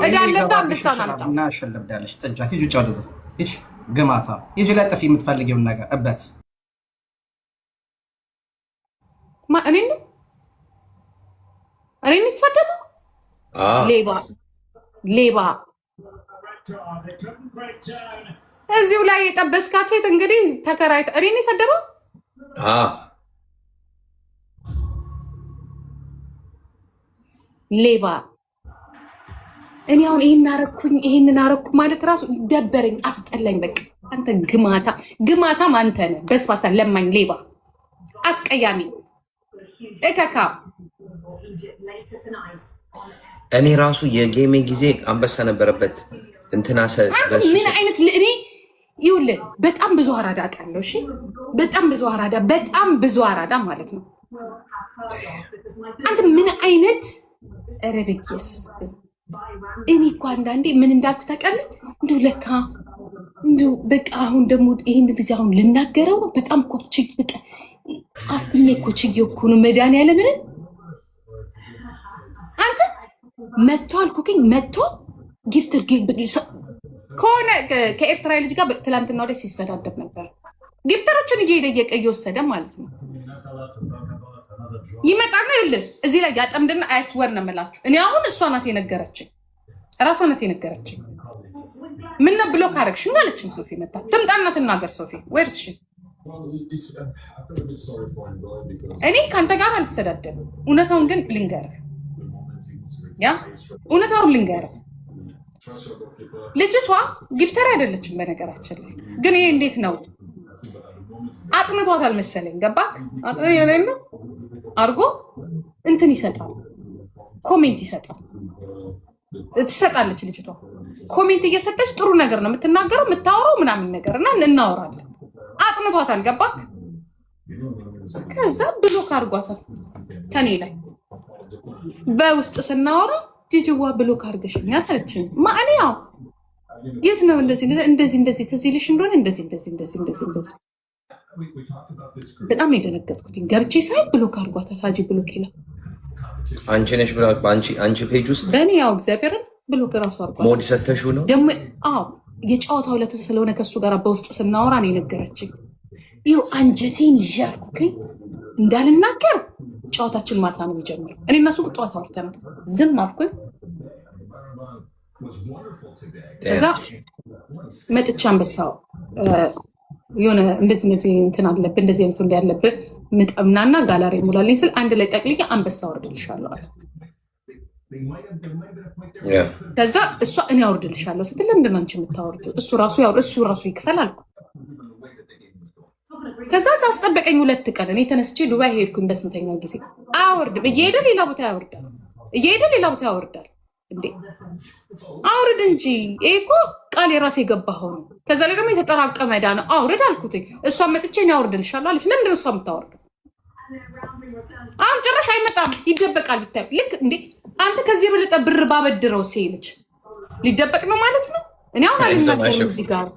እዳለብዳ አንበሳና እናሸልብዳለሽ ጥጃ ሂጂ ውጭ ወደዛ ሂጂ ግማታ ሂጂ ለጥፊ የምትፈልጊውን ነገር እበት ማ እኔ ተሰደበው ሌባ እዚሁ ላይ የጠበስካት ሴት እንግዲህ ተከራይታ እኔ ሰደበው ሌባ እኔ አሁን ይሄንን አረኩ ማለት ራሱ ደበረኝ፣ አስጠላኝ። በቃ አንተ ግማታም አንተ ነህ። በስባሳ ለማኝ ሌባ አስቀያሚ እከካ። እኔ ራሱ የጌሜ ጊዜ አንበሳ ነበረበት እንትና ምን አይነት እኔ ይኸውልህ በጣም ብዙ አራዳ አውቃለሁ። እሺ በጣም ብዙ አራዳ ማለት ነው። አንተ ምን አይነት ኧረ በኢየሱስ እኔ እኮ አንዳንዴ ምን እንዳልኩ ታውቃለህ? እንደው ለካ እንደው በቃ አሁን ደግሞ ይሄን ልጅ አሁን ልናገረው በጣም እኮ በቃ አፍኜ እኮ ችዬ እኮ ነው መድኃኒዓለምን አንተ መጥቶ አልኩኝ ጊፍተር ከሆነ ከኤርትራ ልጅ ጋር ትላንትና ወደ ሲሰዳደብ ነበር። ጊፍተሮችን እየወሰደ ማለት ነው። ይመጣና ይኸውልህ እዚህ ላይ ያጠምድና አያስወር ነው የምላችሁ። እኔ አሁን እሷ ናት የነገረችኝ፣ እራሷ ናት የነገረችኝ። ምን ነው ብሎ ካረግሽኝ አለችኝ። ሶፊ መጣ ትምጣና ትናገር። ሶፊ ወይርሽ እኔ ካንተ ጋር አልሰዳደብም። እውነታውን ግን ልንገርህ፣ እውነታውን ልንገርህ። ልጅቷ ጊፍተር አይደለችም በነገራችን ላይ። ግን ይሄ እንዴት ነው አጥንቷታል መሰለኝ። ገባክ? አጥንቷ አርጎ እንትን ይሰጣል፣ ኮሜንት ይሰጣል፣ ትሰጣለች ልጅቷ። ኮሜንት እየሰጠች ጥሩ ነገር ነው የምትናገረው የምታወራው ምናምን ነገር እና እናወራለን። አጥንቷታል። ገባክ? ከዛ ብሎክ አርጓታል ከኔ ላይ በውስጥ ስናወራ ጂጂዋ ብሎክ አርገሽኛል አለችኝ። ማን ያው የት ነው እንደዚህ ትዝ ይልሽ እንደሆነ እንደዚህ በጣም ነው የደነገጥኩት። ገብቼ ሳይ ብሎክ አርጓታል። ሀጂ ብሎክ ይላል። አንቺ ነሽ ብላ አንቺ ፔጅ ውስጥ በእኔ ያው እግዚአብሔርን ብሎክ ራሱ አርጓታል። ሞድ ሰተሽው ነው ደግሞ የጨዋታው ዕለት ስለሆነ ከሱ ጋር በውስጥ ስናወራ ነው የነገረችኝ። ይኸው አንጀቴን ይዣልኩኝ እንዳልናገር። ጨዋታችን ማታ ነው የሚጀምረው። እኔ እና እሱ ጠዋት አውርተናል። ዝም አልኩኝ። ከዛ መጥቻ አንበሳው የሆነ እንደዚህ እንትን አለብህ እንደዚህ አይነት እንደ ያለብህ ምጠምናና ጋላሪ ሙላልኝ ስል አንድ ላይ ጠቅልዬ አንበሳ አወርድልሻለሁ አለ። ከዛ እሷ እኔ አወርድልሻለሁ ስትል ለምንድን ነው አንቺ የምታወርጂው? እሱ ራሱ ይክፈል አልኩ። ከዛ አስጠበቀኝ 2 ቀን። እኔ ተነስቼ ዱባይ ሄድኩኝ። በስንተኛው ጊዜ አወርድም እየሄደ ሌላ ቦታ ያወርዳል። እንዴ አውርድ እንጂ ይሄ እኮ ቃል የራሴ የገባኸው ነው። ከዛ ላይ ደግሞ የተጠራቀመ ዕዳ ነው። አውርድ አልኩትኝ። እሷን መጥቼ እኔ አወርድልሻለሁ አለች። ለምንድን ነው እሷ የምታወርደው? አሁን ጭራሽ አይመጣም፣ ይደበቃል። ብታይ ልክ እንዴ አንተ ከዚህ የበለጠ ብር ባበድረው ሴልጅ ሊደበቅ ነው ማለት ነው። እኔ አሁን አልናገርም እዚህ ጋር